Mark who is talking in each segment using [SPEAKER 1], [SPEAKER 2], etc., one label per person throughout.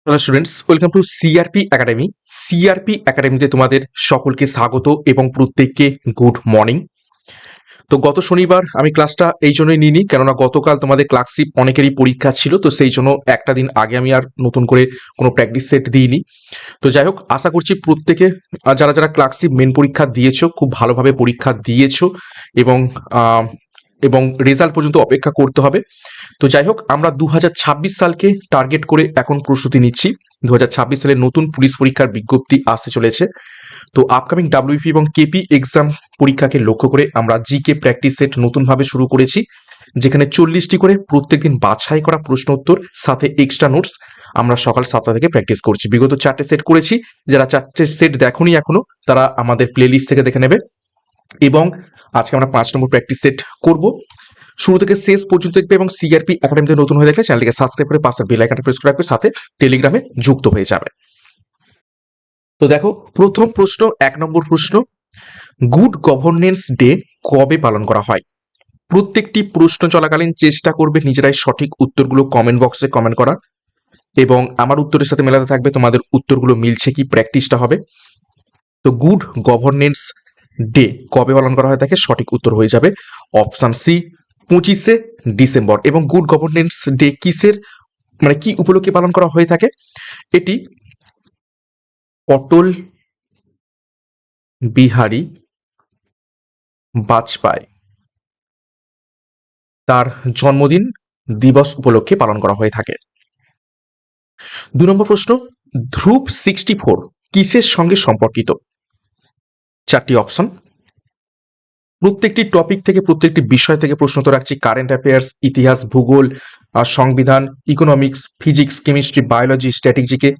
[SPEAKER 1] Hello students, welcome to CRP academy. CRP একাডেমিতে তোমাদের সকলকে স্বাগত এবং প্রত্যেককে গুড মর্নিং। তো গত শনিবার আমি ক্লাসটা এই জন্যই নিইনি, কেননা গতকাল তোমাদের ক্লাসিপ অনেকেরই পরীক্ষা ছিল, তো সেই জন্য একটা দিন আগে আমি আর নতুন করে কোনো প্র্যাকটিস সেট দিইনি। তো যাই হোক, আশা করছি প্রত্যেকে যারা যারা ক্লাসিপ মেন পরীক্ষা দিয়েছো খুব ভালোভাবে পরীক্ষা দিয়েছো এবং এবং রেজাল্ট পর্যন্ত অপেক্ষা করতে হবে। তো যাই হোক, আমরা 2026 সালকে টার্গেট করে এখন প্রস্তুতি নিচ্ছি। 2026 সালে নতুন পুলিশ পরীক্ষার বিজ্ঞপ্তি আসতে চলেছে। তো আপকামিং ডাব্লিউপি এবং কেপি এক্সাম পরীক্ষাকে লক্ষ্য করে আমরা জিকে প্র্যাকটিস সেট নতুনভাবে শুরু করেছি, যেখানে 40টি করে প্রত্যেকদিন বাছাই করা প্রশ্ন উত্তর সাথে এক্সট্রা নোটস আমরা সকাল 7টা থেকে প্র্যাকটিস করছি। বিগত 4টে সেট করেছি, যারা 4টে সেট দেখোনি এখনো তারা আমাদের প্লে লিস্ট থেকে দেখে নেবে। এবং আজকে আমরা 5 নম্বর প্র্যাকটিস সেট করব। শুরু থেকে শেষ পর্যন্ত দেখবে এবং সিআরপি একাডেমিতে নতুন হয়ে থাকলে চ্যানেলটিকে সাবস্ক্রাইব করে পাশে বেল আইকনটা প্রেস করে রাখবে, সাথে টেলিগ্রামে যুক্ত হয়ে যাবে। তো দেখো, প্রথম প্রশ্ন, 1 নম্বর প্রশ্ন, গুড গভর্নেন্স ডে কবে পালন করা হয়? প্রত্যেকটি প্রশ্ন চলাকালীন চেষ্টা করবে নিজেরাই সঠিক উত্তরগুলো কমেন্ট বক্সে কমেন্ট করা, এবং আমার উত্তরের সাথে মেলাতে থাকবে তোমাদের উত্তরগুলো মিলছে কি, প্র্যাকটিসটা হবে। তো গুড গভর্নেন্স ডে কবে পালন করা হয় থাকে? সঠিক উত্তর হয়ে যাবে অপশন সি, 25শে ডিসেম্বর। এবং গুড গভর্নেন্স ডে কিসের কি উপলক্ষে পালন করা হয়ে থাকে? এটি অটল বিহারী বাজপেয়ী তার জন্মদিন দিবস উপলক্ষে পালন করা হয়ে থাকে। 2 নম্বর প্রশ্ন, ধ্রুব 64 কিসের সঙ্গে সম্পর্কিত? 4টি অপশন। প্রত্যেকটি টপিক থেকে, প্রত্যেকটি বিষয় থেকে প্রশ্ন তো রাখছি, কারেন্ট অ্যাফেয়ার্স, ইতিহাস, ভূগোল, সংবিধান, ইকোনমিক্স, ফিজিক্স, কেমিস্ট্রি, বায়োলজি, স্ট্র্যাটেজিকে।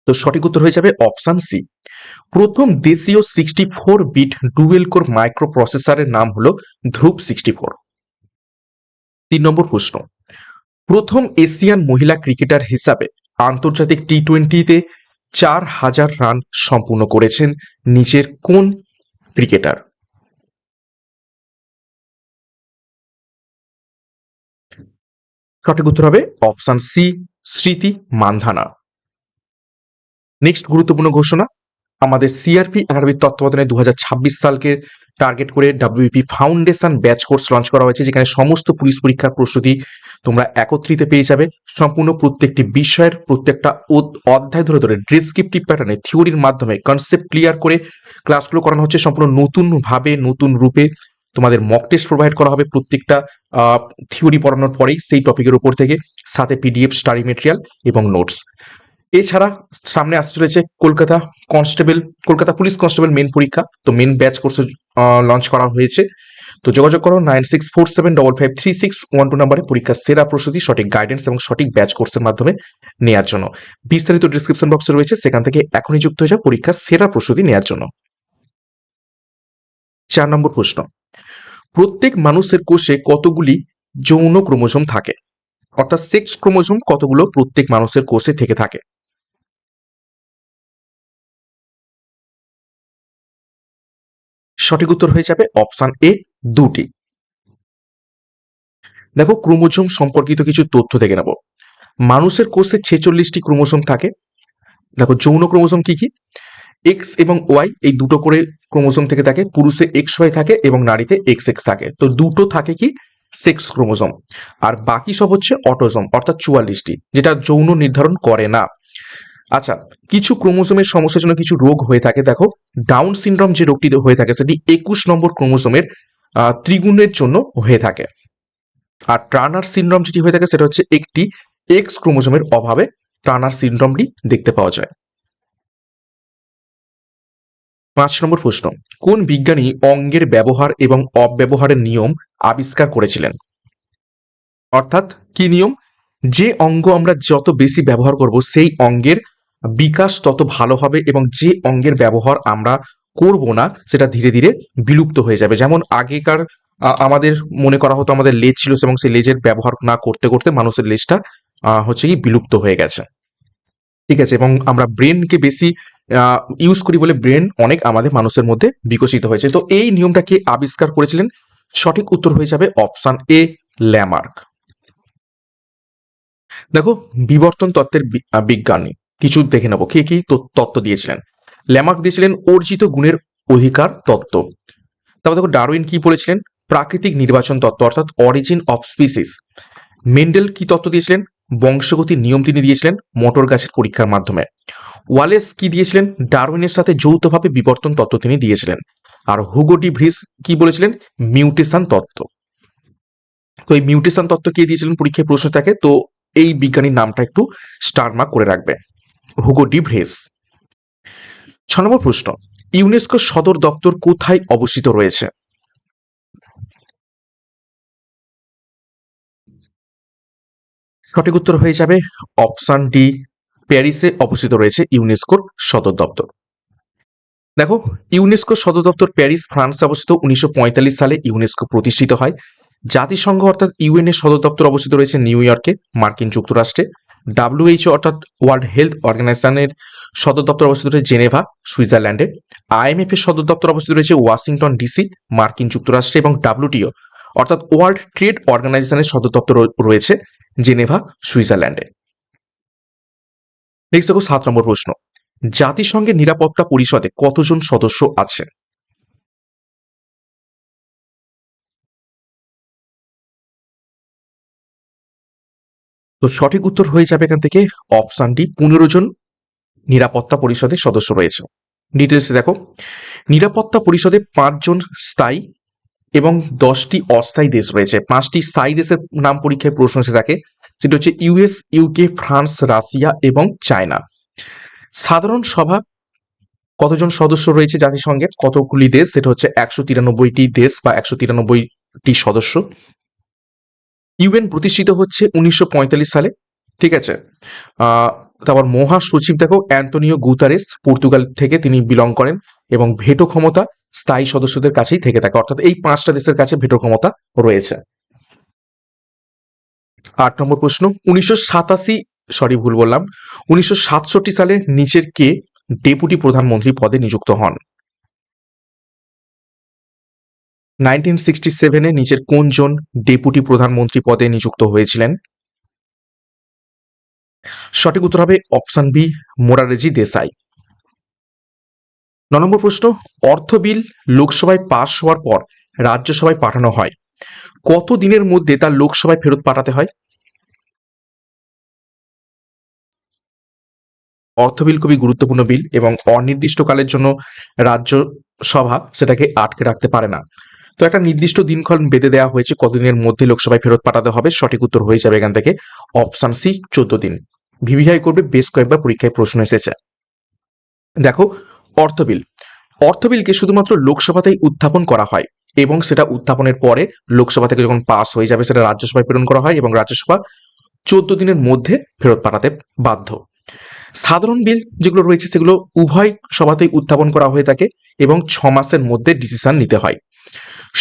[SPEAKER 1] তো সঠিক উত্তর হয়ে যাবে অপশন সি। প্রথম দেশীয় 64 বিট ডুয়েল কোর মাইক্রো প্রসেসরের নাম হলো ধ্রুব 64। 3 নম্বর প্রশ্ন, প্রথম এশিয়ান মহিলা ক্রিকেটার হিসাবে আন্তর্জাতিক টি-20তে 4000 রান সম্পূর্ণ করেছেন নিচের কোন ক্রিকেটার? সঠিক উত্তর হবে অপশন সি, স্মৃতি মান্ধানা। নেক্সট গুরুত্বপূর্ণ ঘোষণা, আমাদের সিআরপি একাডেমির তত্ত্বাবধানে 2026 সালকে টার্গেট করে WP foundation batch course launch করা হয়েছে, যেখানে সমস্ত পুলিশ পরীক্ষার প্রস্তুতি তোমরা একত্রিত পেয়ে যাবে। সম্পূর্ণ প্রত্যেকটি বিষয়ের প্রত্যেকটা অধ্যায় ধরে ধরে ডেসক্রিপটিভ প্যাটার্নে থিওরির মাধ্যমে কনসেপ্ট ক্লিয়ার করে ক্লাসগুলো করানো হচ্ছে। সম্পূর্ণ নতুনভাবে, নতুন রূপে তোমাদের মক টেস্ট প্রোভাইড করা হবে প্রত্যেকটা থিওরি পড়ানোর পরেই সেই টপিকের উপর থেকে, সাথে পিডিএফ, স্টাডি মেটেরিয়াল এবং নোটস। এছাড়া সামনে আসতে চলেছে কলকাতা পুলিশ কনস্টেবল মেন পরীক্ষা। তো মেন ব্যাচ কোর্স লঞ্চ করা হয়েছে। তো যোগাযোগ করো 9647553612 নম্বরে পরীক্ষার সেরা প্রস্তুতি, সঠিক গাইডেন্স এবং সঠিক ব্যাচ কোর্সের মাধ্যমে নেওয়ার জন্য। বিস্তারিত ডিসক্রিপশন বক্সে রয়েছে, সেখান থেকে এখনই যুক্ত হয়ে যাও পরীক্ষার সেরা প্রস্তুতি নেওয়ার জন্য। 4 নম্বর প্রশ্ন, প্রত্যেক মানুষের কোষে কতগুলি যৌন ক্রোমোজোম থাকে? অর্থাৎ সেক্স ক্রোমোজোম কতগুলো প্রত্যেক মানুষের কোষে থেকে থাকে? সঠিক উত্তর হয়ে যাবে অপশন এ, 2টি। দেখো, ক্রোমোজোম সম্পর্কিত কিছু তথ্য দেখে নেব। মানুষের কোষে 46টি ক্রোমোজোম থাকে। দেখো, যৌন ক্রোমোজোম কি কি? এক্স এবং ওয়াই, এই দুটো করে ক্রোমোজোম থেকে থাকে। পুরুষে এক্স ওয়াই থাকে এবং নারীতে এক্স এক্স থাকে। তো দুটো থাকে কি, সেক্স ক্রোমোজোম। আর বাকি সব হচ্ছে অটোজোম, অর্থাৎ 44টি, যেটা যৌন নির্ধারণ করে না। আচ্ছা, কিছু ক্রোমোজোমের সমস্যার জন্য কিছু রোগ হয়ে থাকে। দেখো, ডাউন সিনড্রোম যে রোগটি হয়ে থাকে সেটি 21 নম্বর ক্রোমোজোমের ত্রিগুণের জন্য হয়ে থাকে। আর টার্নার সিনড্রোম যেটি হয়ে থাকে সেটা হচ্ছে একটি এক্স ক্রোমোজোমের অভাবে টার্নার সিনড্রোমটি দেখতে পাওয়া যায়। 5 নম্বর প্রশ্ন, কোন বিজ্ঞানী অঙ্গের ব্যবহার এবং অব্যবহারের নিয়ম আবিষ্কার করেছিলেন? অর্থাৎ কি নিয়ম? যে অঙ্গ আমরা যত বেশি ব্যবহার করব সেই অঙ্গের বিকাশ তত ভালো হবে, এবং যে অঙ্গের ব্যবহার আমরা করব না সেটা ধীরে ধীরে বিলুপ্ত হয়ে যাবে। যেমন আগেকার আমাদের মনে করা হতো আমাদের লেজ ছিল, এবং সেই লেজের ব্যবহার না করতে করতে মানুষের লেজটা হচ্ছে কি বিলুপ্ত হয়ে গেছে। ঠিক আছে, এবং আমরা ব্রেনকে বেশি ইউজ করি বলে ব্রেন অনেক আমাদের মানুষের মধ্যে বিকশিত হয়েছে। তো এই নিয়মটা কে আবিষ্কার করেছিলেন? সঠিক উত্তর হয়ে যাবে অপশন এ, ল্যামার্ক। দেখো, বিবর্তন তত্ত্বের বিজ্ঞানী কিছু দেখে নেবো কে কি তত্ত্ব দিয়েছিলেন। ল্যামার্ক দিয়েছিলেন অর্জিত গুণের অধিকার তত্ত্ব। তারপর দেখো ডারউইন কি বলেছিলেন, প্রাকৃতিক নির্বাচন তত্ত্ব অর্থাৎ অরিজিন অফ স্পিসিস। মেন্ডেল কি তত্ত্ব দিয়েছিলেন, বংশগতির নিয়ম তিনি দিয়েছিলেন মোটর গাছের পরীক্ষার মাধ্যমে। ওয়ালেস কি দিয়েছিলেন, ডারউইনের সাথে যৌথভাবে বিবর্তন তত্ত্ব তিনি দিয়েছিলেন। আর হুগো ডি ভ্রিস কি বলেছিলেন, মিউটেশন তত্ত্ব। তো এই মিউটেশন তত্ত্ব কে দিয়েছিলেন পরীক্ষায় প্রশ্ন থাকে, তো এই বিজ্ঞানীর নামটা একটু স্টার মার্ক করে রাখবে, হুগো ডি ভ্রেস। 6 নম্বর প্রশ্ন, ইউনেস্কো সদর দপ্তর কোথায় অবস্থিত রয়েছে? সঠিক উত্তর হয়ে যাবে অপশন ডি, প্যারিসে অবস্থিত রয়েছে ইউনেস্কোর সদর দপ্তর। দেখো, ইউনেস্কো সদর দপ্তর প্যারিস ফ্রান্সে অবস্থিত। 1945 সালে ইউনেস্কো প্রতিষ্ঠিত হয়। জাতিসংঘ অর্থাৎ ইউএন এর সদর দপ্তর অবস্থিত রয়েছে নিউ ইয়র্কে, মার্কিন যুক্তরাষ্ট্রে। WHO অর্থাৎ ওয়ার্ল্ড হেলথ অর্গানাইজেশনের সদর দপ্তর অবস্থিত রয়েছে জেনেভা, সুইজারল্যান্ডে। IMF এর সদর দপ্তর অবস্থিত রয়েছে ওয়াশিংটন ডিসি, মার্কিন যুক্তরাষ্ট্রে। এবং WTO অর্থাৎ ওয়ার্ল্ড ট্রেড অর্গানাইজেশনের সদর দপ্তর রয়েছে জেনেভা, সুইজারল্যান্ডে। নেক্সট দেখো 7 নম্বর প্রশ্ন, জাতিসংঘের নিরাপত্তা পরিষদে কতজন সদস্য আছে? তো সঠিক উত্তর হয়ে যাবে এখান থেকে অপশন ডি, 15 জন নিরাপত্তা পরিষদের সদস্য রয়েছে। ডিটেলসে দেখো, নিরাপত্তা পরিষদে 5 জন স্থায়ী এবং 10টি অস্থায়ী দেশ রয়েছে। 5টি স্থায়ী দেশের নাম পরীক্ষায় প্রশ্ন এসে থাকে, সেটা হচ্ছে ইউএস, ইউকে, ফ্রান্স, রাশিয়া এবং চায়না। সাধারণ সভা কতজন সদস্য রয়েছে জাতিসংঘের, কতগুলি দেশ, সেটা হচ্ছে 193টি দেশ বা 193টি সদস্য। ইউএন প্রতিষ্ঠিত হচ্ছে 1945 সালে, ঠিক আছে। তারপর মহাসচিব দেখো অ্যান্তনিও গুতারেস, পর্তুগাল থেকে তিনি বিলং করেন এবং ভেটো ক্ষমতা স্থায়ী সদস্যদের কাছেই থেকে থাকে, অর্থাৎ এই 5টা দেশের কাছে ভেটো ক্ষমতা রয়েছে। 8 নম্বর প্রশ্ন, 1967 সালে নিচের কে ডেপুটি প্রধানমন্ত্রী পদে নিযুক্ত হন? 1967 নিচের কোনজন ডেপুটি প্রধানমন্ত্রী পদে নিযুক্ত হয়েছিলেন? সঠিক উত্তর হবে অপশন বি, মোরারজি দেসাই। 9 নম্বর প্রশ্ন, অর্থ বিল লোকসভায় পাশ হওয়ার পর রাজ্যসভায় পাঠানো হয়, কত দিনের মধ্যে তা লোকসভায় ফেরত পাঠাতে হয়? অর্থ বিল খুবই গুরুত্বপূর্ণ বিল এবং অনির্দিষ্টকালের জন্য রাজ্যসভা সেটাকে আটকে রাখতে পারে না। তো একটা নির্দিষ্ট দিনক্ষণ বেঁধে দেওয়া হয়েছে কতদিনের মধ্যে লোকসভায় ফেরত পাঠাতে হবে। সঠিক উত্তর হয়ে যাবে এখান থেকে অপশন সি, 14 দিন। ভিভিআই করবে, বেশ কয়েকবার পরীক্ষায় প্রশ্ন এসেছে। দেখো, অর্থ বিল, অর্থ বিলকে শুধুমাত্র লোকসভাতেই উত্থাপন করা হয় এবং সেটা উত্থাপনের পরে লোকসভা থেকে যখন পাস হয়ে যাবে সেটা রাজ্যসভায় প্রেরণ করা হয় এবং রাজ্যসভা 14 দিনের মধ্যে ফেরত পাঠাতে বাধ্য। সাধারণ বিল যেগুলো রয়েছে সেগুলো উভয় সভাতেই উত্থাপন করা হয়ে থাকে এবং 6 মাসের মধ্যে ডিসিশন নিতে হয়।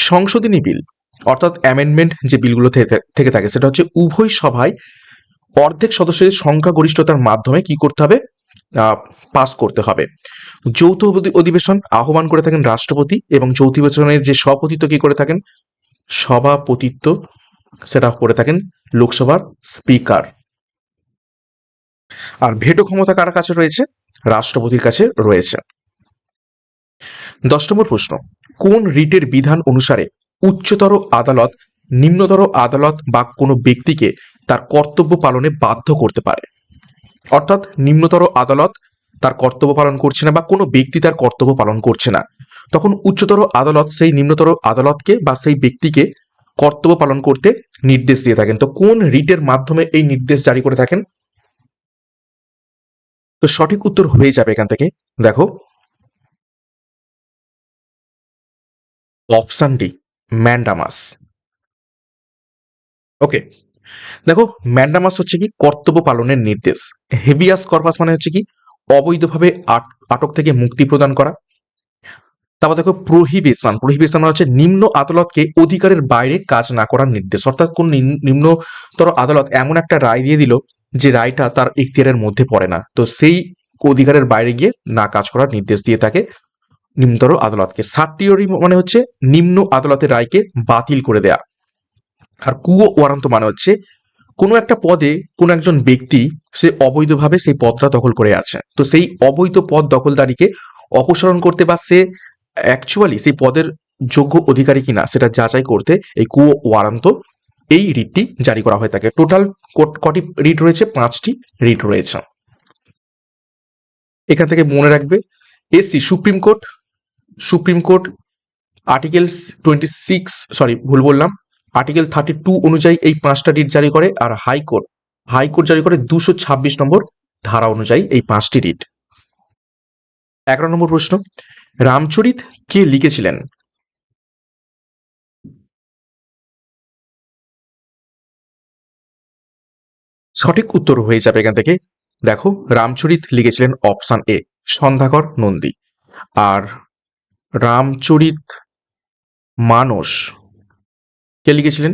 [SPEAKER 1] সংশোধনী বিল অর্থাৎ অ্যামেন্ডমেন্ট যে বিলগুলো থেকে থাকে সেটা হচ্ছে উভয় সভায় অর্ধেক সদস্যদের সংখ্যাগরিষ্ঠতার মাধ্যমে কি করতে হবে, পাস করতে হবে। যৌথ অধিবেশন আহ্বান করে থাকেন রাষ্ট্রপতি এবং যৌথ অধিবেশনের যে সভাপতিত্ব কি করে থাকেন, সভাপতিত্ব সেটা করে থাকেন লোকসভার স্পিকার। আর ভেটো ক্ষমতা কার কাছে রয়েছে, রাষ্ট্রপতির কাছে রয়েছে। 10 নম্বর প্রশ্ন, কোন রিটের বিধান অনুসারে উচ্চতর আদালত নিম্নতর আদালত বা কোনো ব্যক্তিকে তার কর্তব্য পালনে বাধ্য করতে পারে? অর্থাৎ নিম্নতর আদালত তার কর্তব্য পালন করছে না বা কোনো ব্যক্তি তার কর্তব্য পালন করছে না, তখন উচ্চতর আদালত সেই নিম্নতর আদালতকে বা সেই ব্যক্তিকে কর্তব্য পালন করতে নির্দেশ দিয়ে থাকেন। তো কোন রিটের মাধ্যমে এই নির্দেশ জারি করে থাকেন? তো সঠিক উত্তর হয়ে যাবে এখান থেকে দেখো অপশন ডি, ম্যান্ডামাস। ওকে, দেখো ম্যান্ডামাস হচ্ছে কি কর্তব্য পালনের নির্দেশ। হেবিয়াস কর্পাস মানে হচ্ছে কি অবৈধভাবে আটক থেকে মুক্তি প্রদান করা। তারপর দেখো প্রহিবিশন, প্রহিবিশন মানে হচ্ছে নিম্ন আদালতকে অধিকারের বাইরে কাজ না করার নির্দেশ, অর্থাৎ কোন নিম্নতর আদালত এমন একটা রায় দিয়ে দিল যে রায়টা তার এখতিয়ারের মধ্যে পড়ে না, তো সেই অধিকারের বাইরে গিয়ে না কাজ করার নির্দেশ দিয়ে থাকে নিম্নতর আদালতকে। সার্টিওরি মানে হচ্ছে নিম্ন আদালতের রায়কে বাতিল করে দেয়া। আর কুও ওয়ারান্ত মানে হচ্ছে কোনো একটা পদে কোনো একজন ব্যক্তি সে অবৈধভাবে সেই পদটা দখল করে আছে, তো সেই অবৈধ পদ দখলদারিকে অপসারণ করতে বা সে অ্যাকচুয়ালি সেই পদের যোগ্য অধিকারী কিনা সেটা যাচাই করতে এই কো ওয়ারান্ত এই রিটটি জারি করা হয়ে থাকে। টোটাল কটি রিট রয়েছে? 5টি রিট রয়েছে। এখান থেকে মনে রাখবে, এসসি সুপ্রিম কোর্ট আর্টিকেল 32 অনুযায়ী এই 5টা রিট জারি করে, আর হাইকোর্ট জারি করে 226 নম্বর ধারা অনুযায়ী এই 5টি রিট। 11 নম্বর প্রশ্ন, রামচরিত কে লিখেছিলেন? সঠিক উত্তর হয়ে যাবে এখান থেকে, দেখো রামচরিত লিখেছিলেন অপশন এ সন্ধ্যাকর নন্দী। আর রামচরিত মানস কে লিখেছিলেন?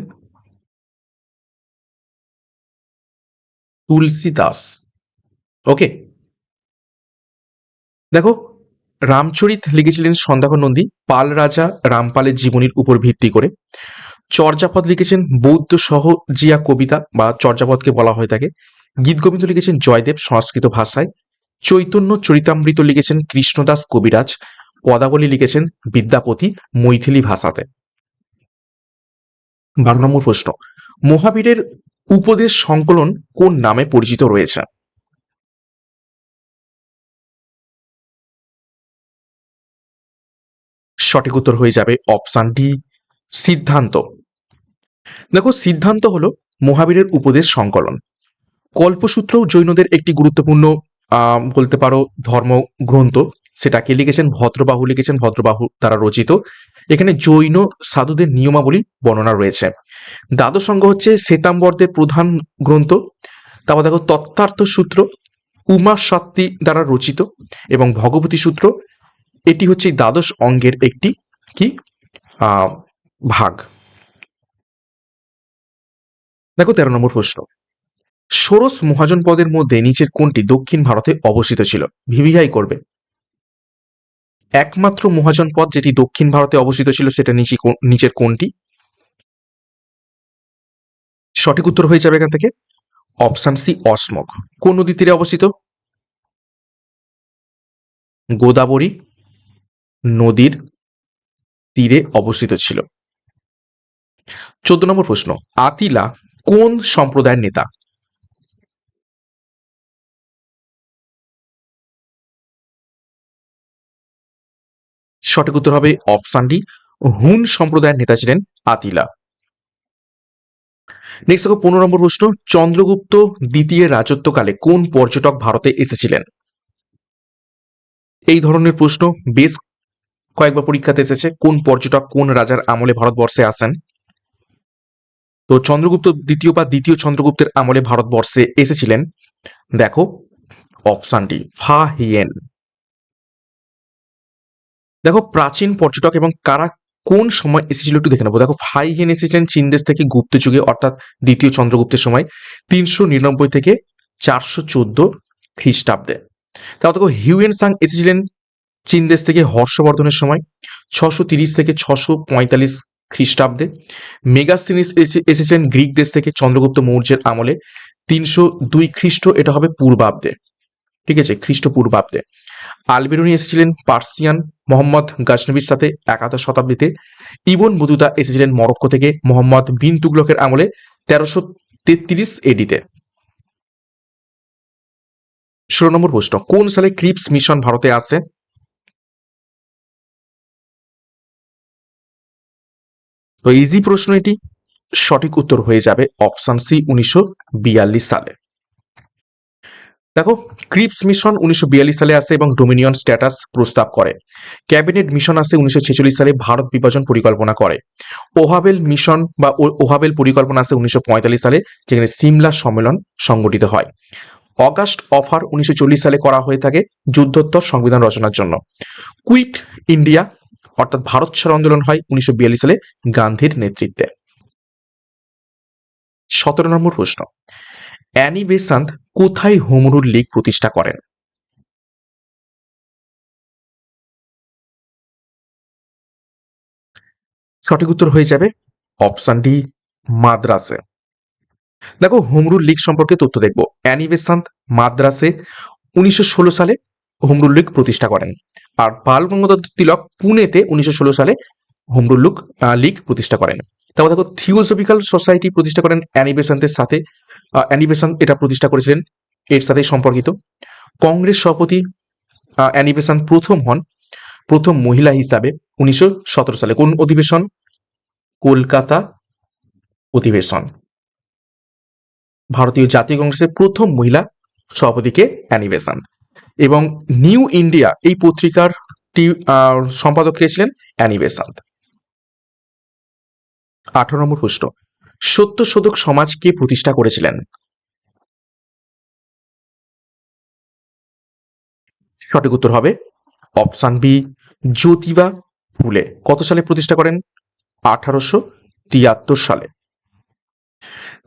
[SPEAKER 1] তুলসীদাস। ওকে, দেখো রামচরিত লিখেছিলেন সন্ধ্যাকর নন্দী পাল রাজা রামপালের জীবনীর উপর ভিত্তি করে। চর্যাপদ লিখেছেন বৌদ্ধ সহজিয়া কবিতা বা চর্যাপদকে বলা হয়ে থাকে। গীতগোবিন্দ লিখেছেন জয়দেব সংস্কৃত ভাষায়। চৈতন্য চরিতামৃত লিখেছেন কৃষ্ণদাস কবিরাজ। পদাবলী লিখেছেন বিদ্যাপতি মৈথিলি ভাষাতে। 12 নম্বর প্রশ্ন, মহাবীরের উপদেশ সংকলন কোন নামে পরিচিত রয়েছে? সঠিক উত্তর হয়ে যাবে অপশন ডি সিদ্ধান্ত। দেখো সিদ্ধান্ত হলো মহাবীরের উপদেশ সংকলন। কল্পসূত্র জৈনদের একটি গুরুত্বপূর্ণ বলতে পারো ধর্মগ্রন্থ। সেটাকে লিখেছেন ভদ্রবাহু, ভদ্রবাহু দ্বারা রচিত। এখানে জৈন সাধুদের নিয়মাবলী বর্ণনা রয়েছে। দ্বাদশ অঙ্গ হচ্ছে শ্বেতাম্বরদের প্রধান গ্রন্থ। তারপর দেখো তত্ত্বার্থ সূত্র উমা সত্তি দ্বারা রচিত, এবং ভগবতী সূত্র এটি হচ্ছে দ্বাদশ অঙ্গের একটি কি ভাগ। দেখো 13 নম্বর প্রশ্ন, ষোড়শ মহাজন পদের মধ্যে নিচের কোনটি দক্ষিণ ভারতে অবস্থিত ছিল? ভিভিআই করবে। একমাত্র মহাজন পদ যেটি দক্ষিণ ভারতে অবস্থিত ছিল সেটা নিচের কোনটি? সঠিক উত্তর হয়ে যাবে এখান থেকে অপশন সি অসমক। কোন নদীর তীরে অবস্থিত? গোদাবরী নদীর তীরে অবস্থিত ছিল। 14 নম্বর প্রশ্ন, আতিলা কোন সম্প্রদায়ের নেতা? সঠিক উত্তর হবে অপশন ডি হুন সম্প্রদায়ের নেতা ছিলেন আতিলা। নেক্সট দেখো 15 নম্বর প্রশ্ন, চন্দ্রগুপ্ত দ্বিতীয় রাজত্বকালে কোন পর্যটক ভারতে এসেছিলেন? এই ধরনের প্রশ্ন বেশ কয়েকবার পরীক্ষাতে এসেছে। কোন পর্যটক কোন রাজার আমলে ভারতবর্ষে আসেন? তো চন্দ্রগুপ্ত দ্বিতীয় বা দ্বিতীয় চন্দ্রগুপ্তের আমলে ভারতবর্ষে এসেছিলেন, দেখো অপশন ডি ফা হিয়েন। দেখো প্রাচীন পর্যটক এবং কারা কোন সময় এসেছিল একটু দেখে নেবো। দেখো ফাই হিয়েন এসেছিলেন চীন দেশ থেকে গুপ্ত যুগে, অর্থাৎ দ্বিতীয় চন্দ্রগুপ্তের সময় 399 থেকে 414 খ্রিস্টাব্দে। তারপর দেখো হিউয়েন সাং এসেছিলেন চীন দেশ থেকে হর্ষবর্ধনের সময় 630 থেকে 645 খ্রিস্টাব্দে। মেগাস্তিনিস এসেছিলেন গ্রিক দেশ থেকে চন্দ্রগুপ্ত মৌর্যের আমলে 302 খ্রিস্ট, এটা হবে পূর্বাব্দে, ঠিক আছে, খ্রিস্টপূর্বাব্দে। আলবেরুনি এসেছিলেন পার্সিয়ান মোহাম্মদ গাজনবির সাথে 11শ শতাব্দীতে। ইবন বতুতা এসেছিলেন মরক্কো থেকে মোহাম্মদ বিন তুগলকের আমলে 1333 এডিতে। 16 নম্বর প্রশ্ন, কোন সালে ক্রিপস মিশন ভারতে আসে? তো ইজি প্রশ্ন এটি, সঠিক উত্তর হয়ে যাবে অপশন সি 1942 সালে। দেখো ক্রিপস মিশন 1942 সালে আসে এবং ডোমিনিয়ন স্ট্যাটাস প্রস্তাব করে। ক্যাবিনেট মিশন আসে 1946 সালে, ভারত বিভাজন পরিকল্পনা করে। ওহাবেল মিশন বা ওহাবেল পরিকল্পনা আসে 1945 সালে, যেখানে সিমলা সম্মেলন সংগঠিত হয়। অগাস্ট অফার 1940 সালে করা হয়ে থাকে যুদ্ধোত্তর সংবিধান রচনার জন্য। কুইট ইন্ডিয়া অর্থাৎ ভারত ছাড় আন্দোলন হয় 1942 সালে গান্ধীর নেতৃত্বে। 17 নম্বর প্রশ্ন, অ্যানি বেসান্ত কোথায় হোম রুল লীগ প্রতিষ্ঠা করেন? সঠিক উত্তর হয়ে যাবে অপশন ডি মাদ্রাসে। দেখো হোম রুল লীগ সম্পর্কে তথ্য দেখবো। অ্যানি বেসান্ত মাদ্রাসে 1916 সালে হোম রুল লীগ প্রতিষ্ঠা করেন। আর বাল গঙ্গাধর তিলক পুনেতে 1916 সালে হোম রুল লীগ প্রতিষ্ঠা করেন। তারপর দেখো থিওসফিক্যাল সোসাইটি প্রতিষ্ঠা করেন অ্যানি বেসান্তের সাথে। অ্যানি বেসান্ত এটা প্রতিষ্ঠা করেছিলেন, এর সাথে সম্পর্কিত। কংগ্রেস সভাপতি অ্যানি বেসান্ত প্রথম হন, প্রথম মহিলা হিসাবে 1917 সালে। কোন অধিবেশন? কলকাতা অধিবেশন। ভারতীয় জাতীয় কংগ্রেসের প্রথম মহিলা সভাপতিকে অ্যানি বেসান্ত। এবং নিউ ইন্ডিয়া এই পত্রিকারটি সম্পাদক কে ছিলেন? Annie Besant. 18 নম্বর প্রশ্ন, সত্যশোধক সমাজ কে প্রতিষ্ঠা করেছিলেন? সঠিক উত্তর হবে অপশন বি, জ্যোতিবা ফুলে। কত সালে প্রতিষ্ঠা করেন? 1873 সালে।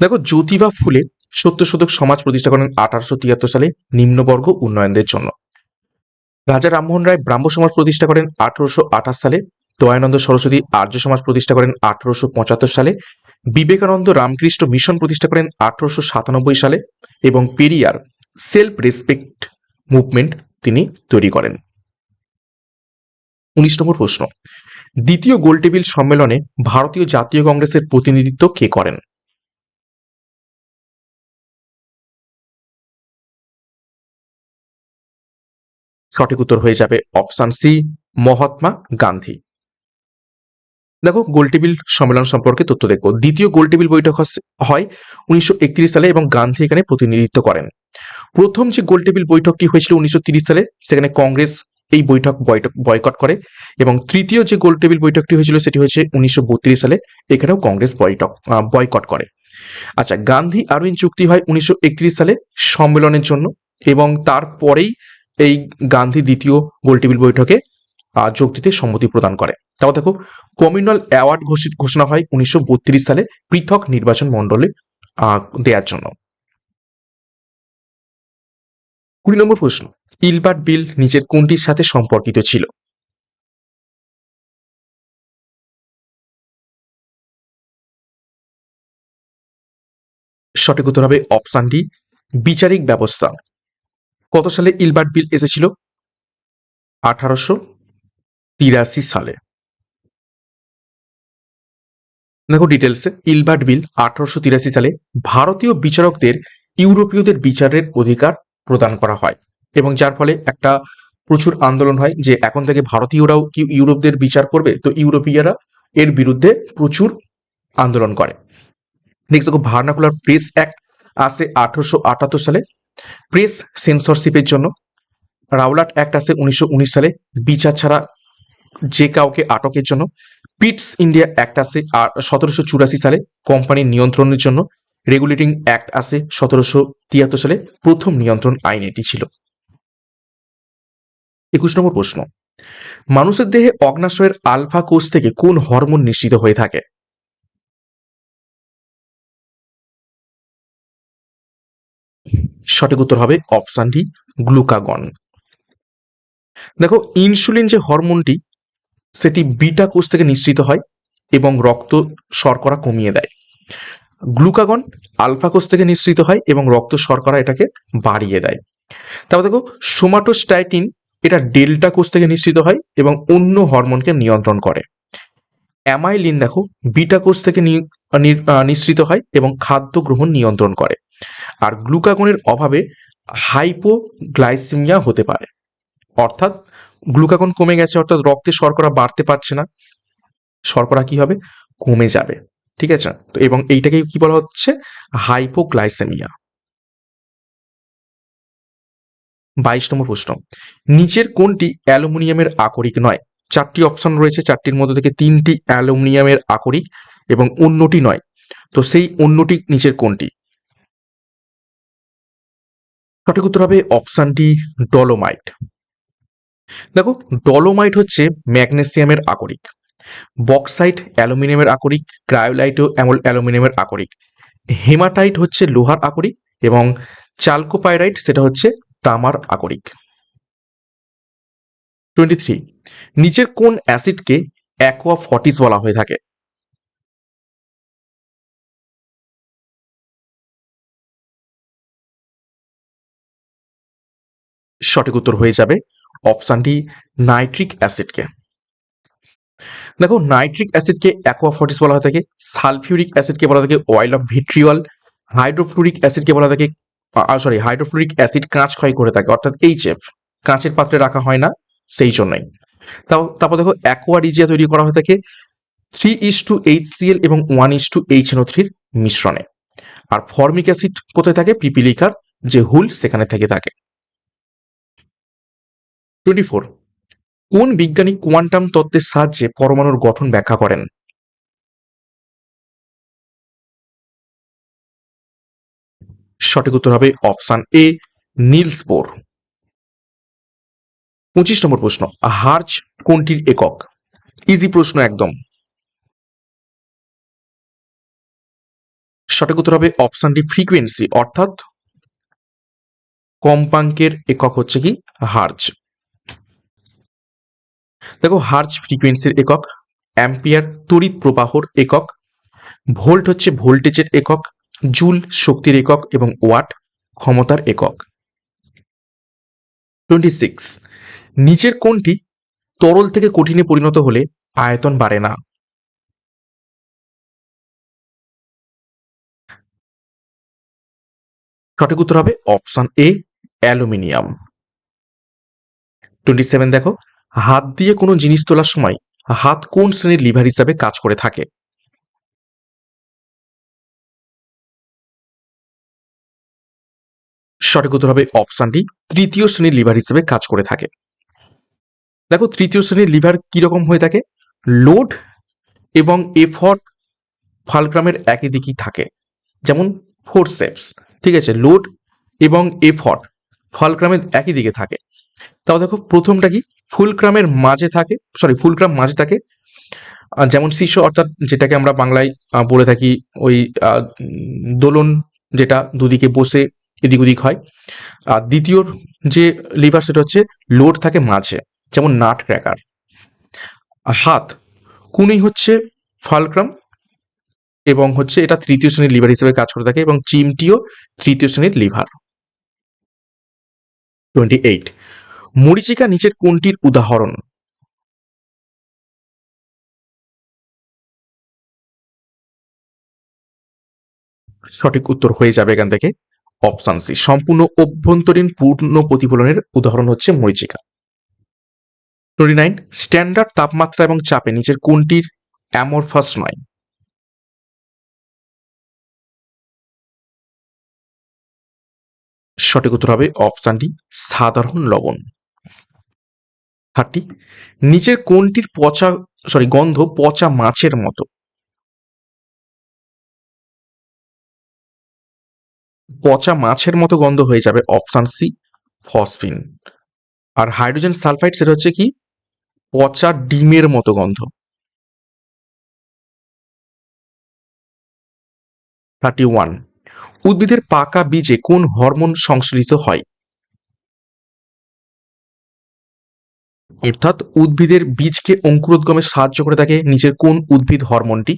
[SPEAKER 1] দেখো জ্যোতিবা ফুলে সত্যশোধক সমাজ প্রতিষ্ঠা করেন 1873 সালে নিম্নবর্গ উন্নয়নদের জন্য। রাজা রামমোহন রায় ব্রাহ্ম সমাজ প্রতিষ্ঠা করেন 1828 সালে। দয়ানন্দ সরস্বতী আর্য সমাজ প্রতিষ্ঠা করেন 1875 সালে। বিবেকানন্দ রামকৃষ্ণ মিশন প্রতিষ্ঠা করেন 1897 সালে। এবং পেরিয়ার সেলফ রেসপেক্ট মুভমেন্ট তিনি তৈরি করেন। 19 নম্বর প্রশ্ন, দ্বিতীয় গোলটেবিল সম্মেলনে ভারতীয় জাতীয় কংগ্রেসের প্রতিনিধিত্ব কে করেন? সঠিক উত্তর হয়ে যাবে অপশন সি, মহাত্মা গান্ধী। দেখো গোলটেবিল সম্মেলন সম্পর্কে তথ্য দেখো। দ্বিতীয় গোলটেবিল বৈঠক হয় 1931 সালে এবং গান্ধী এখানে প্রতিনিধিত্ব করেন। প্রথম যে গোলটেবিল বৈঠকটি হয়েছিল 1930 সালে, সেখানে কংগ্রেস এই বৈঠক বয়কট করে। এবং তৃতীয় যে গোলটেবিল বৈঠকটি হয়েছিল সেটি হয়েছে 1932 সালে, এখানেও কংগ্রেস বয়কট করে। আচ্ছা, গান্ধী আরউইন চুক্তি হয় 1931 সালে সম্মেলনের জন্য, এবং তারপরেই এই গান্ধী দ্বিতীয় গোলটেবিল বৈঠকে যোগ দিতে সম্মতি প্রদান করে। তারপর দেখো কমিউনাল অ্যাওয়ার্ড ঘোষণা হয় 1932 সালে পৃথক নির্বাচন মণ্ডলে দেওয়ার জন্য। 20 নম্বর প্রশ্ন, ইলবার্ট বিল নিচের কোনটির সাথে সম্পর্কিত ছিল? সঠিক উত্তর হবে অপশন ডি, বিচারিক ব্যবস্থা। কত সালে ইলবার্ট বিল এসেছিল? 1883 সালে। দেখো ডিটেলসে, ইলবার্ট বিল 1883 সালে ভারতীয় বিচারকদের ইউরোপীয়দের বিচারের অধিকার প্রদান করা হয়, এবং যার ফলে একটা প্রচুর আন্দোলন হয় যে এখন থেকে ভারতীয়রাও কি ইউরোপদের বিচার করবে। তো ইউরোপীয়রা এর বিরুদ্ধে প্রচুর আন্দোলন করে। নেক্সট দেখো ভার্নাকুলার প্রেস অ্যাক্ট আসে 1878 সালে প্রেস সেন্সরশিপের জন্য। রাওলাট অ্যাক্ট আসে 1919 সালে বিচার ছাড়া যে কাউকে আটকের জন্য। পিটস ইন্ডিয়া অ্যাক্ট আসে 1784 সালে কোম্পানির নিয়ন্ত্রণের জন্য। রেগুলেটিং অ্যাক্ট আসে 1773 সালে, প্রথম নিয়ন্ত্রণ আইন এটি ছিল। 21 নম্বর প্রশ্ন, মানুষের দেহে অগ্নাশয়ের আলফা কোষ থেকে কোন হরমোন নিঃসৃত হয়ে থাকে? সঠিক উত্তর হবে অপশন ডি, গ্লুকাগন। দেখো ইনসুলিন যে হরমোনটি সেটি বিটা কোষ থেকে নিঃসৃত হয় এবং রক্ত শর্করা কমিয়ে দেয়। গ্লুকাগন আলফা কোষ থেকে নিঃসৃত হয় এবং রক্ত শর্করা এটাকে বাড়িয়ে দেয়। তারপর দেখো সোমাটোস্ট্যাটিন এটা ডেল্টা কোষ থেকে নিঃসৃত হয় এবং অন্য হরমোনকে নিয়ন্ত্রণ করে। অ্যামাইলিন দেখো বিটা কোষ থেকে নিঃসৃত হয় এবং খাদ্য গ্রহণ নিয়ন্ত্রণ করে। আর গ্লুকাগনের অভাবে হাইপোগ্লাইসেমিয়া হতে পারে, অর্থাৎ গ্লুকাগন কমে গেছে, অর্থাৎ রক্তে শর্করা বাড়তে পারছে না, শর্করা কি হবে? কমে যাবে। ঠিক আছে, তো এবং এইটাকে কি বলা হচ্ছে? হাইপোগ্লাইসেমিয়া। 22 নম্বর প্রশ্ন, নিচের কোনটি অ্যালুমিনিয়ামের আকরিক নয়? চারটি অপশন রয়েছে, চারটির মধ্যে থেকে তিনটি অ্যালুমিনিয়ামের আকরিক এবং অন্যটি নয়। তো সেই অন্যটি নিচের কোনটি? সঠিক উত্তর হবে অপশন ডি, ডলোমাইট। দেখো ডলোমাইট হচ্ছে ম্যাগনেসিয়ামের আকরিক, বক্সাইট অ্যালুমিনিয়ামের আকরিক, ক্রায়োলাইটও অ্যালুমিনিয়ামের আকরিক, হেমাটাইট হচ্ছে লোহার আকরিক, এবং চালকোপাইরাইট সেটা হচ্ছে তামার আকরিক। 23, নিচের কোন অ্যাসিডকে অ্যাকোয়া ফর্টিস বলা হয়ে থাকে? সঠিক উত্তর হয়ে যাবে অপশান ডি নাইট্রিক অ্যাসিডকে। দেখো নাইট্রিক অ্যাসিডকে অ্যাকোয়াফর্টিস বলা হয়ে থাকে, সালফিউরিক অ্যাসিডকে বলা থাকে অয়েল অফ ভিট্রিওয়াল, হাইড্রোফ্লুরিক অ্যাসিডকে বলা থাকে হাইড্রোফ্লুরিক অ্যাসিড কাঁচ ক্ষয় করে থাকে অর্থাৎ এইচএফ, কাঁচের পাত্রে রাখা হয় না সেই জন্যই। তারপর দেখো অ্যাকোয়া রিজিয়া তৈরি করা হয়ে থাকে 3:8CL এবং 1:HNO3 মিশ্রণে। আর ফর্মিক অ্যাসিড কোথায় থাকে? পিপিলিকার যে হুল সেখানে থেকে থাকে। 24 কোন বিজ্ঞানী কোয়ান্টাম তত্ত্বের সাহায্যে পরমাণুর গঠন ব্যাখ্যা করেন? সঠিক উত্তর হবে অপশন এ নিলস বোর। 25 নম্বর প্রশ্ন, হার্জ কোনটির একক? ইজি প্রশ্ন একদম। সঠিক উত্তর হবে অপশন ডি ফ্রিকোয়েন্সি, অর্থাৎ কম্পাঙ্কের একক হচ্ছে কি হার্জ। দেখো হার্জ ফ্রিকোয়েন্সির একক, অ্যাম্পিয়ার তড়িৎ প্রবাহর একক, ভোল্ট হচ্ছে ভোল্টেজের একক, জুল শক্তির একক এবং ওয়াট ক্ষমতার একক। 26 নিচের কোনটি তরল থেকে কঠিনে পরিণত হলে আয়তন বাড়ে না? সঠিক উত্তর হবে অপশন এ অ্যালুমিনিয়াম। 27 দেখো হাত দিয়ে কোনো জিনিস তোলার সময় হাত কোন শ্রেণীর লিভার হিসাবে কাজ করে থাকে? সঠিক উত্তর হবে অপশন ডি তৃতীয় শ্রেণীর লিভার হিসেবে কাজ করে থাকে। দেখো তৃতীয় শ্রেণীর লিভার কিরকম হয়ে থাকে? লোড এবং এফর্ট ফালক্রামের একই দিকেই থাকে, যেমন ফোরসেপস, ঠিক আছে, লোড এবং এফর্ট ফালক্রামের একই দিকে থাকে। তাও দেখো প্রথমটা কি ফুলক্রামের মাঝে থাকে, ফুলক্রাম মাঝে থাকে, যেমন শিষ্য অর্থাৎ যেটাকে আমরা বাংলায় বলে থাকি ওই দোলন, যেটা দুদিকে বসে এদিক ওদিক হয়। আর দ্বিতীয় যে লিভার সেটা হচ্ছে লোড থাকে মাঝে, যেমন নাট ক্র্যাকার। আর হাত কুনি হচ্ছে ফালক্রাম এবং হচ্ছে এটা তৃতীয় শ্রেণীর লিভার হিসেবে কাজ করে থাকে এবং চিমটিও তৃতীয় শ্রেণীর লিভার। 28 মরীচিকা নিচের কোনটির উদাহরণ? সঠিক উত্তর হয়ে যাবে এখান থেকে অপশন সি সম্পূর্ণ অভ্যন্তরীণ পূর্ণ প্রতিফলনের উদাহরণ হচ্ছে মরীচিকা। 29 স্ট্যান্ডার্ড তাপমাত্রা এবং চাপে নিচের কোনটির অ্যামরফাস নয়? সঠিক উত্তর হবে অপশন ডি সাধারণ লবণ। 30 নিচের কোনটির গন্ধ পচা মাছের মতো? পচা মাছের মতো গন্ধ হয়ে যাবে অপশন সি ফসফিন। আর হাইড্রোজেন সালফাইড সেটা হচ্ছে কি পচা ডিমের মতো গন্ধ। 31 উদ্ভিদের পাকা বীজে কোন হরমোন সংশ্লেষিত হয়? অর্থাৎ উদ্ভিদের বীজকে অঙ্কুরোদ্গমে সাহায্য করে থাকে নিচের কোন উদ্ভিদ হরমোনটি?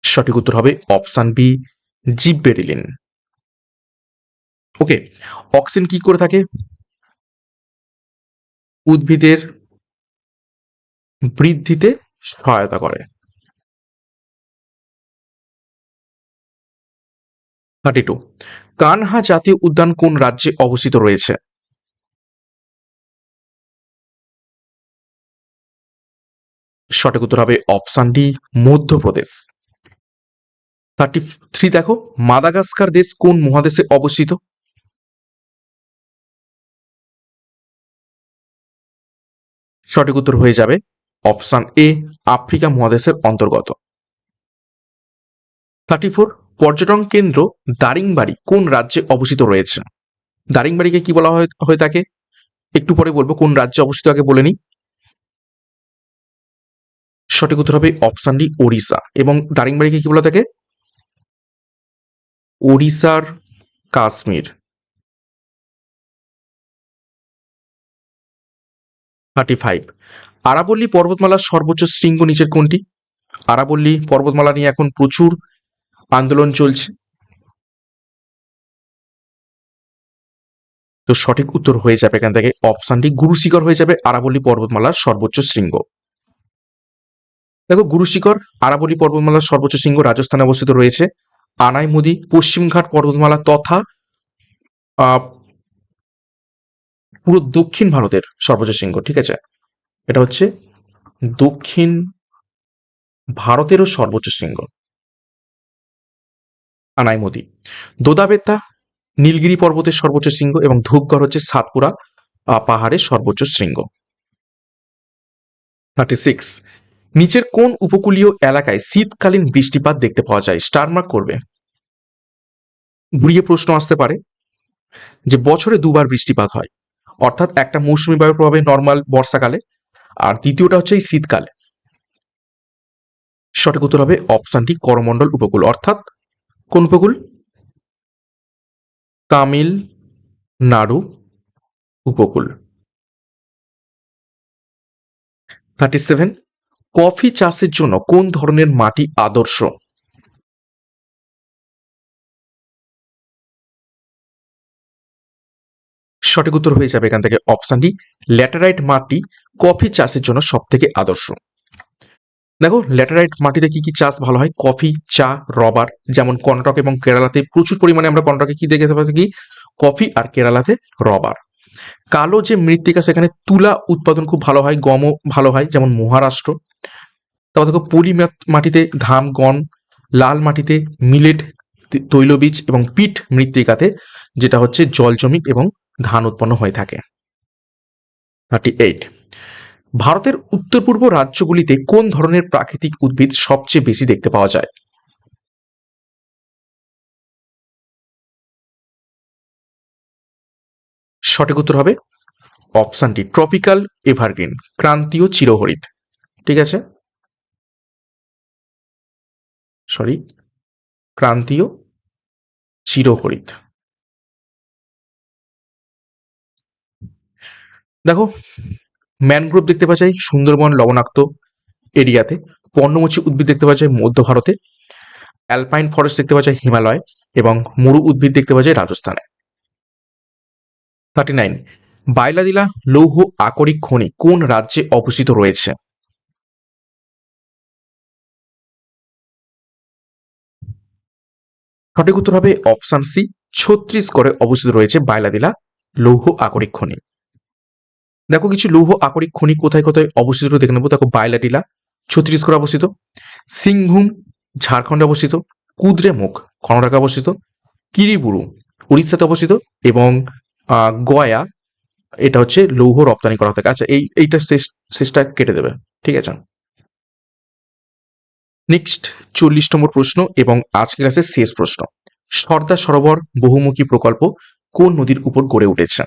[SPEAKER 1] সঠিক উত্তর হবে অপশন বি জিববেরিলিন। ওকে, অক্সিন কি করে থাকে? উদ্ভিদের বৃদ্ধিতে সহায়তা করে। 32 কানহা জাতীয় উদ্যান কোন রাজ্যে অবস্থিত রয়েছে? সঠিক উত্তর হবে অপশন ডি মধ্যপ্রদেশ। 33 দেখো মাদাগাস্কার দেশ কোন মহাদেশে অবস্থিত? সঠিক উত্তর হয়ে যাবে অপশন এ আফ্রিকা মহাদেশের অন্তর্গত। 34 পর্যটন কেন্দ্র দারিংবাড়ি কোন রাজ্যে অবস্থিত রয়েছে? দারিংবাড়িকে কি বলা হয়ে থাকে একটু পরে বলবো, কোন রাজ্যে অবস্থিত আগে বলে নিই। সঠিক উত্তর হবে অপশন ডি ওড়িশা। এবং দারিংবাড়িকে কি বলা থাকে? ওড়িশার কাশ্মীর। 35 আরাবল্লী পর্বতমালার সর্বোচ্চ শৃঙ্গ নিচের কোনটি? আরাবল্লী পর্বতমালা নিয়ে এখন প্রচুর আন্দোলন চলছে। তো সঠিক উত্তর হয়ে যাবে এখান থেকে অপশানটি গুরু শিখর হয়ে যাবে আরাবল্লী পর্বতমালার সর্বোচ্চ শৃঙ্গ। দেখো গুরু শিখর আরাবল্লী পর্বতমালার সর্বোচ্চ শৃঙ্গ রাজস্থানে অবস্থিত রয়েছে। আনাইমুদি পশ্চিমঘাট পর্বতমালা তথা পুরো দক্ষিণ ভারতের সর্বোচ্চ শৃঙ্গ, ঠিক আছে, এটা হচ্ছে দক্ষিণ ভারতেরও সর্বোচ্চ শৃঙ্গ আনাইমুদি। দোদাবেতা নীলগিরি পর্বতের সর্বোচ্চ শৃঙ্গ এবং ধূপগড় হচ্ছে সাতপুরা পাহাড়ের সর্বোচ্চ শৃঙ্গ। 36 নিচের কোন উপকূলীয় এলাকায় শীতকালীন বৃষ্টিপাত দেখতে পাওয়া যায়? স্টার মার্ক করবে। ঘুরিয়ে প্রশ্ন আসতে পারে যে বছরে দুবার বৃষ্টিপাত হয়, অর্থাৎ একটা মৌসুমী বায়ুর প্রভাবে নর্মাল বর্ষাকালে, আর দ্বিতীয়টা হচ্ছে এই শীতকালে। সঠিক উত্তর হবে অপশনটি করমণ্ডল উপকূল, অর্থাৎ কোন উপকূল? তামিলনাড়ু উপকূল। 37 কফি চাষের জন্য কোন ধরনের মাটি আদর্শ? সঠিক উত্তর হয়ে যাবে এখান থেকে অপশনটি ল্যাটেরাইট মাটি কফি চাষের জন্য সব থেকে আদর্শ। দেখো ল্যাটেরাইট মাটিতে কি কি চাষ ভালো হয়? কফি, চা, রবার, যেমন কর্ণাটক এবং কেরালাতে প্রচুর পরিমাণে আমরা কর্ণাটকে কি দেখতে পাচ্ছি? কফি, আর কেরালাতে রবার। কালো যে মৃত্তিকা সেখানে তুলা উৎপাদন খুব ভালো হয়, গমও ভালো হয়, যেমন মহারাষ্ট্র। তারপর দেখো পলি মাটিতে ধান, গম, লাল মাটিতে মিলেট, তৈলবীজ এবং পিট মৃত্তিকাতে যেটা হচ্ছে জল জমি এবং ধান উৎপন্ন হয়ে থাকে। 38 ভারতের উত্তর পূর্ব রাজ্যগুলিতে কোন ধরনের প্রাকৃতিক উদ্ভিদ সবচেয়ে বেশি দেখতে পাওয়া যায়? সঠিক উত্তর হবে অপশনটি ট্রপিক্যাল এভারগ্রিন, ক্রান্তীয় চিরহরিৎ, ঠিক আছে, সরি, ক্রান্তীয় চিরহরিৎ। দেখো ম্যানগ্রোভ দেখতে পাওয়া যায় সুন্দরবন লবণাক্ত এরিয়াতে, পর্ণমোচী উদ্ভিদ দেখতে পাওয়া যায় মধ্য ভারতে, অ্যালপাইন ফরেস্ট দেখতে পাওয়া যায় হিমালয়, এবং মরু উদ্ভিদ দেখতে পাওয়া যায় রাজস্থানে। 39 বাইলাদিলা লৌহ আকরিক খনি কোন রাজ্যে অবস্থিত রয়েছে? সঠিক উত্তর হবে অপশন সি, ছত্তিশগড়ে অবস্থিত রয়েছে বাইলাদিলা লৌহ আকরিক খনি। দেখো কিছু লৌহ আকরিক খনি কোথায় কোথায় অবস্থিত দেখে নেবো। দেখো বাইলাডিলা ছত্তিশগড়ে অবস্থিত, সিংভূম ঝাড়খণ্ডে অবস্থিত, কুদ্রেমুখ কর্ণাটকে অবস্থিত, কিরিবুরু উড়িষ্যাতে অবস্থিত, এবং গয়া এটা হচ্ছে লৌহ রপ্তানি করা থাকে। আচ্ছা এইটা শেষটা কেটে দেবে, ঠিক আছে। নেক্সট 40 নম্বর প্রশ্ন এবং আজকের ক্লাসের শেষ প্রশ্ন। সর্দার সরোবর বহুমুখী প্রকল্প কোন নদীর উপর গড়ে উঠেছে?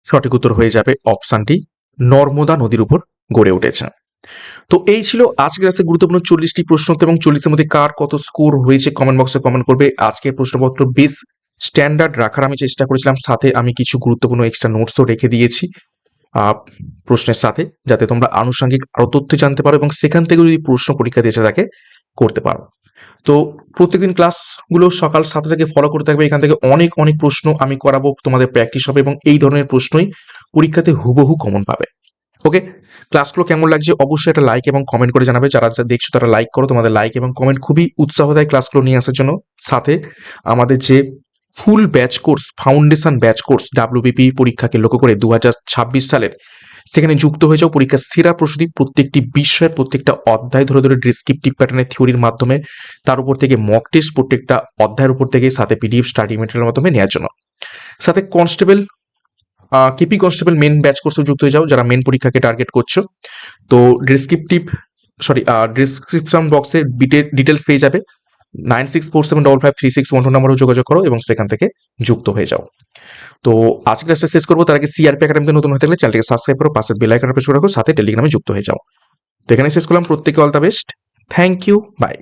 [SPEAKER 1] সঠিক উত্তর হয়ে যাবে অপশনটি নর্মদা নদীর উপর গড়ে উঠেছে। তো এই ছিল আজকের ক্লাসে গুরুত্বপূর্ণ 40টি প্রশ্ন, এবং 40-এর মধ্যে কার কত স্কোর হয়েছে কমেন্ট বক্সে কমেন্ট করবে। আজকের প্রশ্নপত্র বেশ স্ট্যান্ডার্ড রাখার আমি চেষ্টা করেছিলাম, সাথে আমি কিছু গুরুত্বপূর্ণ এক্সট্রা নোটসও রেখে দিয়েছি প্রশ্নের সাথে, যাতে তোমরা আনুষঙ্গিক আরো তথ্য জানতে পারো এবং সেখান থেকে যদি প্রশ্ন পরীক্ষা দিয়েছে তাকে করতে পারো। তো প্রত্যেকদিন ক্লাসগুলো সকাল 7টা থেকে ফলো করতে থাকবে। এখান থেকে অনেক অনেক প্রশ্ন আমি করাবো, তোমাদের প্র্যাকটিস হবে এবং এই ধরনের প্রশ্নই পরীক্ষাতে হুবহু কমন পাবে। ওকে, ক্লাসগুলো কেমন লাগছে অবশ্যই একটা লাইক এবং কমেন্ট করে জানাবে। যারা দেখছো তারা লাইক করো, তোমাদের লাইক এবং কমেন্ট খুবই উৎসাহ দেয় ক্লাসগুলো নিয়ে আসার জন্য। সাথে আমাদের যে ফুল batch course, foundation batch course WBP পরীক্ষাকে লক্ষ্য করে 2026 সালের, সেখানে যুক্ত হয়ে যাও। পরীক্ষার সেরা প্রস্তুতি প্রত্যেকটি বিষয়ের প্রত্যেকটা অধ্যায় ধরে ধরে ডিসক্রিপটিভ প্যাটার্নের থিওরির মাধ্যমে, তার উপর থেকে মক টেস্ট প্রত্যেকটা অধ্যায়ের উপর থেকে, সাথে পিডিএফ স্টাডি মেটেরিয়ালের মাধ্যমে নেওয়ার জন্য। সাথে constable KP constable main batch কোর্সে যুক্ত হয়ে যাও যারা মেন পরীক্ষাকে টার্গেট করছো। তো ডিসক্রিপশন বক্সে ডিটেলস পেয়ে যাবে। 9647553612 নম্বরেও যোগাযোগ করো এবং সেখান থেকে যুক্ত হয়ে যাও। তো আজকে ক্লাসটা শেষ করবো, তার আগে সিআরপি একাডেমিতে নতুন হয়ে থাকলে চ্যানেলটিকে সাবস্ক্রাইব করো, পাশের বেল আইকনটা প্রেস করে রাখো, সাথে টেলিগ্রামে যুক্ত হয়ে যাও। তো এখানে শেষ করলাম, প্রত্যেকে all the best, thank you, by.